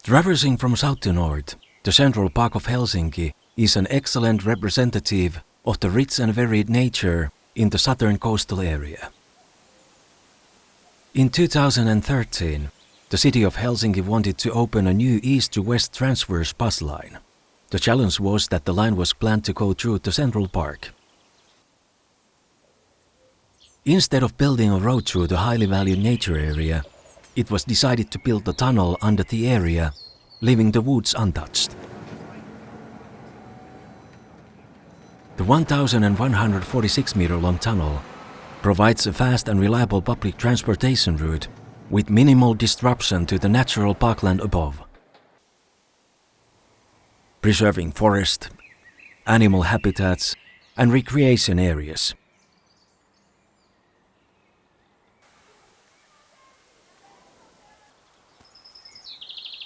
Traversing from south to north, the Central Park of Helsinki is an excellent representative of the rich and varied nature in the southern coastal area. In 2013, the city of Helsinki wanted to open a new east to west transverse bus line. The challenge was that the line was planned to go through the Central Park. Instead of building a road through the highly valued nature area, it was decided to build a tunnel under the area, leaving the woods untouched. The 1,146-meter-long tunnel provides a fast and reliable public transportation route with minimal disruption to the natural parkland above, preserving forest, animal habitats, and recreation areas.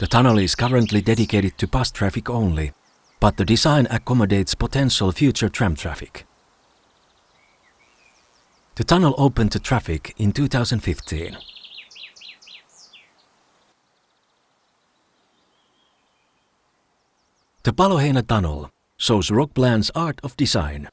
The tunnel is currently dedicated to bus traffic only, but the design accommodates potential future tram traffic. The tunnel opened to traffic in 2015. The Paloheina Tunnel shows Rockplan's art of design.